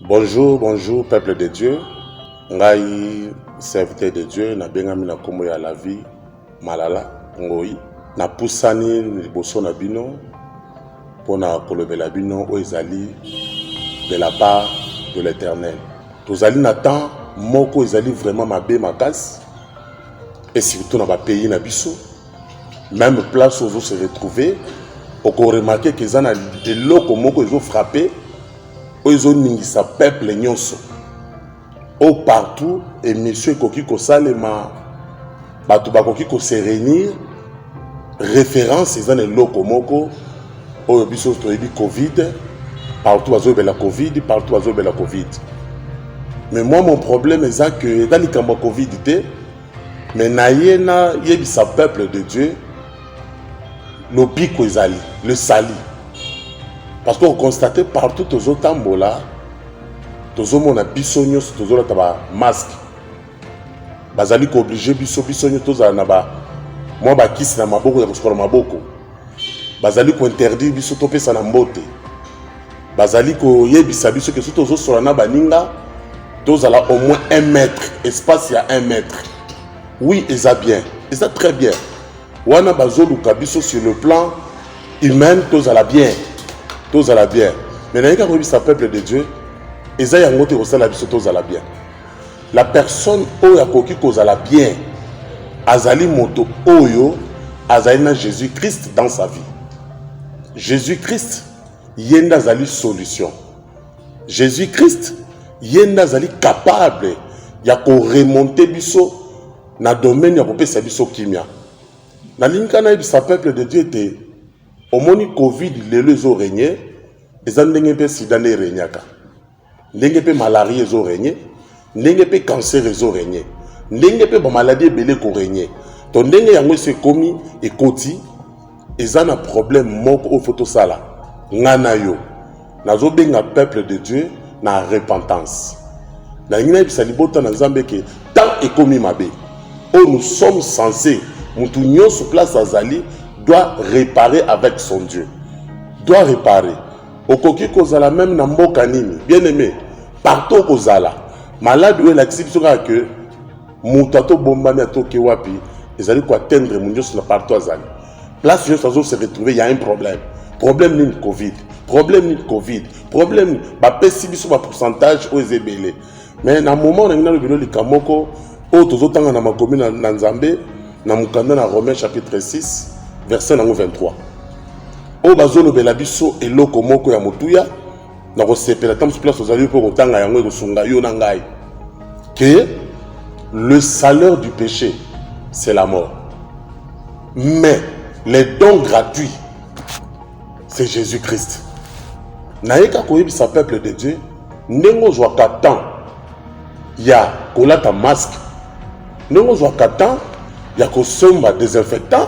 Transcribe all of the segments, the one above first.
Bonjour, bonjour, peuple de Dieu. Ngai, serviteur de Dieu, na bengami na kombo ya la vie, malala, ngoi. Na pusani liboso na bino, pona kolobela bino o ezali de la part de l'Éternel. Tozali na temps moko ezali vraiment mabe makasi, et surtout na ba pays na biso, même place où vous se retrouvez, on remarquer que ça na de loko moko ils ont frappé. Ils ont ningisa peuple nyonso. Au partout, et monsieur Koki Kosalema, Batu Bakoki ko se réunir, référence, ils ont les locaux moko, au biso toyebi Covid, partout azo la Covid, partout azo la Covid. Mais moi, mon problème est que dans les camps Covid, mais naïena yebisa peuple de Dieu, le biko ezali, le sali. Parce qu'on constate partout aux autres tambola, tous on a bisogno, tous on a masque. Bazali ko obligé bisogno tous a naba. Moi ba kiss na maboko ya koskola maboko. Bazali ko interdire biso topé sa na mbote. Bazali ko yebisa biso que tous sur na baninga, tous ala au moins 1 mètre, espace ya 1 mètre. Oui, et ça bien, et ça très bien. Wana bazolu kabiso sur le plan humain, tous ala bien. Tous à la bien. Mais quand on dit peuple de Dieu, ils ont ngote au la biso tous à la bien. La personne oyo akoki koza la bien, azali moto oyo azali na Jésus-Christ dans sa vie. Jésus-Christ yenda azali solution. Jésus-Christ yenda azali capable ya ko remonter biso na domaine ya kopesa biso kimia. Na linka na bisa peuple de Dieu te omoni Covid lelo ezo régné, eza ndenge pe sida ne renyaka. Ndenge pe malaria ezo régné, ndenge pe cancer ezo régné, ndenge pe ba maladie belé ko régné. To ndenge yango se komi ekoti, eza na problème moko o photo sala. Ngana yo. Nazo benga peuple de Dieu na repentance. Na ngina bisa libota na Nzambe ke tant ekomi mabe. Oh, nous sommes censés mutu nyonso place azali doit réparer avec son Dieu. Doit réparer. Okoki kozala même na mboka nini. Bien aimé. Partout kozala. Malade ou l'accès que mutato bombami atoke wapi. Ezali ko atteindre mundios na partout azali. Place où se retrouver, il y a un problème. Problème ni Covid. Problème ni Covid. Problème ba pesi biso ba pourcentage au ezebele. Mais na moment na ngina lobilo likamoko o tozotanga na makomi na Nzambe na mukanda na Romains chapitre 6. Verset 23. O bazolo belabiso eloko moko ya motuya na ko sepela tam place ozali po kotanga yango ekosunga yo na ngai que le salaire du péché c'est la mort, mais les dons gratuits c'est Jésus-Christ. Naïka koyebisa peuple de Dieu ndenge zwa katan ya kolata masque, ndenge zwa katan ya kosomba désinfectant,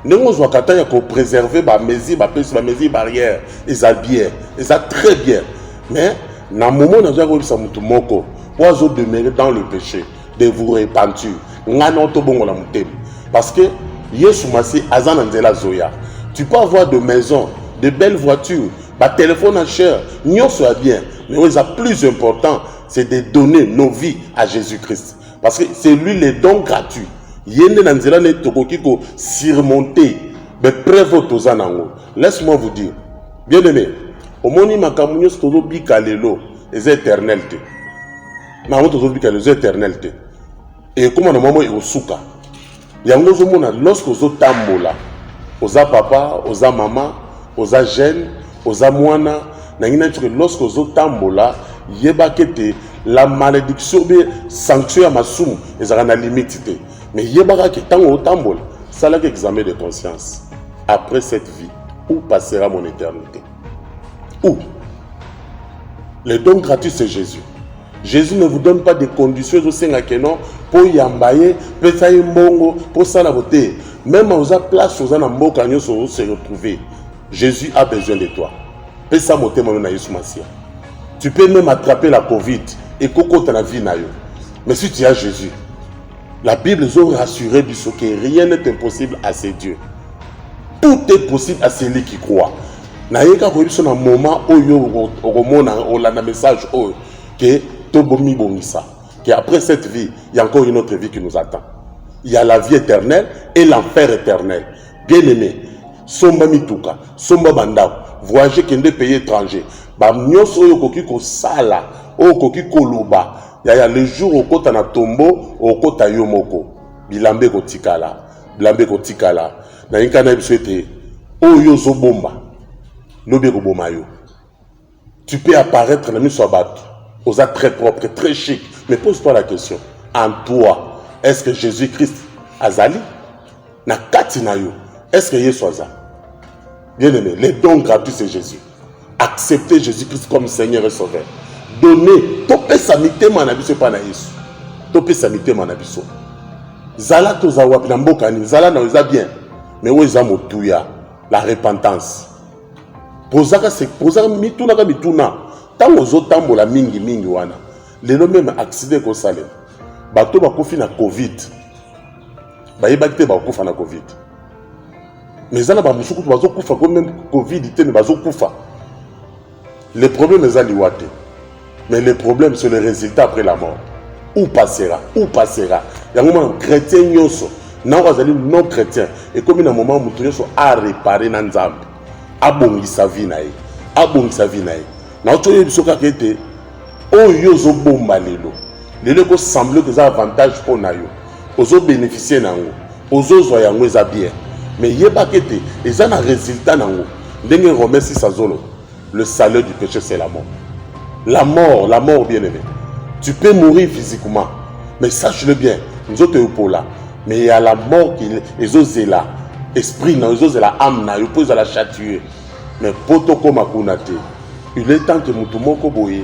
nous avons préserver les mesures barrières, ils ont bien, ils ont très bien. Mais, dans le moment où nous avons moko, vous demeurer dans le péché, de vous repentir. Parce que, tu peux avoir de maisons, de belles voitures, des téléphones à cher, nous soit bien. Mais le plus important, c'est de donner nos vies à Jésus-Christ. Parce que c'est lui le don gratuit. Yende nanzela ne tokoki ko surmonter be preuve tozanango. Laisse-moi vous dire, bien aimé, omoni makamunyo stozo bika lelo ez éternel te. Na mo tozo bika les éternel te. Et comment na mamo e osuka. Yango zo mona lorsque zo tambola, oza papa, oza mama, oza jeune, oza mwana, na ngina tsuke lorsque zo tambola, yeba kete la malédiction be sanction ya masumu ezaka na limite te. Mais yebaka que tant au tambola, ça là examen de conscience. Après cette vie, où passera mon éternité? Où? Le don gratuit c'est Jésus. Jésus ne vous donne pas des conditions au sein de non pour yambaye, pour ça mbongo, pour ça la beauté. Même aux place aux anamboka nyoso se retrouver. Jésus a besoin de toi. Pour ça moté mon na Yesu Masia. Tu peux même attraper la Covid et coco ta la vie na yo. Mais si tu as Jésus, la Bible nous a rassuré que rien n'est impossible à ces dieux. Tout est possible à celui qui croit. Na yeka ko biso na moment oyo o mona o la message oyo que tobomi bongisa, qu'après cette vie, il y a encore une autre vie qui nous attend. Il y a la vie éternelle et l'enfer éternel. Bien aimé, somba mituka, somba banda, voyager kende pays étranger, ba nyonso oyo koki ko sala, oyo koki koluba, ya le jour okota na tombo, okota yo moko, bilambe kotikala, bilambe kotikala, na yinkana biso ete oyo zo bomba, lobe ko boma yo. Tu peux apparaître dans miso bato, aux très propre, très chic, mais pose-toi la question, en toi, est-ce que Jésus-Christ azali na kati na yo? Est-ce que Yesu azali? Bien aimé, les dons gratuits c'est Jésus. Accepter Jésus-Christ comme Seigneur et Sauveur. Donner, topé samité manabiso pa na Yesu. Topé samité manabiso. Zala tozawa na mboka ni, zala na oza bien. Mais où eza motuya, la repentance. Posaka mituna. Tango zo tambola mingi wana. Lelo même accident ko salé. Bato bakufi na Covid. Bayeba te bakufa na Covid. Mais zala ba musuku bazo kufa ko même Covid te ne bazo kufa. Le problème est aliwate. Mais le problème c'est le résultat après la mort. Où passera? Il y a un moment chrétien nyoso, non chrétien. Et comme il y a un moment où nous a réparé dans Nzambe, a bongi sa vie nae, Na otoye bisoka kete, o yozo bomba lelo. Lelo ko semble que ça avantage pour na yo. Ozo bénéficier nango, ozo zo yango eza bien. Mais yeba kete, eza na résultat nango. Ndenge Romains 6:0. Le salaire du péché c'est la mort. La mort bien aimé. Tu peux mourir physiquement, mais sache-le bien, nous autres pour là. Mais il y a la mort qui est là, esprit, ils la âme, ils posent la châtuer. Mais potoko makunate, il est temps que mutumoko boye,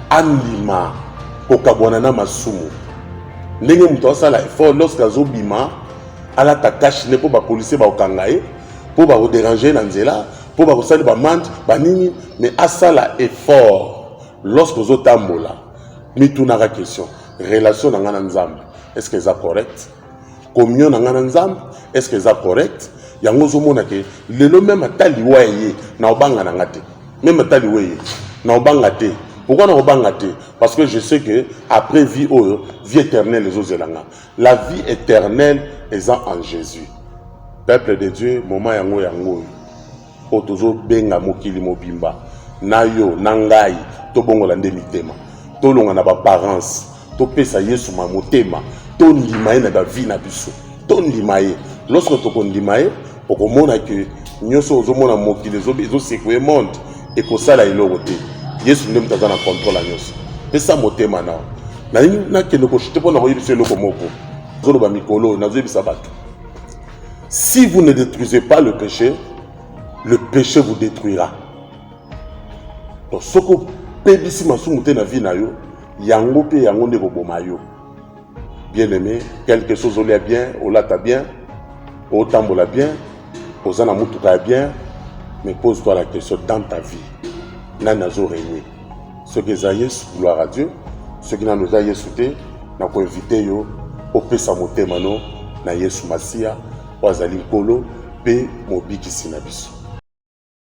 anima, kokabwanana masumu. Ndenge mutu asala effort lorsque zobima, ala takashi ne po ba policier ba okangaye, po ba déranger na nzela, po ba kosala ba mante, ba nini, mais asala effort lorsque zotambola. Mitunaka question, relation na ngana nzambe, est-ce que ça correct? Communion na ngana nzambe, est-ce que ça correct? Yango zo mona ke lelo même atali waye na obanga na ngate. Même atali waye na obanga te. Pourquoi na obanga te? Parce que je sais que après vie éternelle les ozelanga. La vie éternelle est en Jésus. Peuple de Dieu, moment yango. Otozo benga mokili mobimba. Na yo, na ngai, to bongola nde mitema. To longa na ba parents, to pesa Yesu ma motema, to ndimaye na ba vie na biso. To ndimaye. Lorsque to kondimaye, okomona que nyoso ozomona mokili ezo sekwe monde et ko sala iloko te. Yesu ndem taza na contrôle nyoso. Pesa motema na. Na kende ko chite pona koyebisa eloko moko. Zolo ba mikolo na zebisa bato. Si vous ne détruisez pas le péché vous détruira. Donc soko pebisi masumu te na vie na yo, yango pe yango ndeko boma yo. Bien aimé, quelque chose olia bien, olata bien, otambola bien, ozana mutuka bien, mais pose-toi la question dans ta vie. Nanazo régner. Ce que za Yesu, gloire à Dieu, ce qui nous a Yesu te, na ko inviter yo opesa motema no na Yesu Masia, wazali nkolo pe mobiki sinabiso.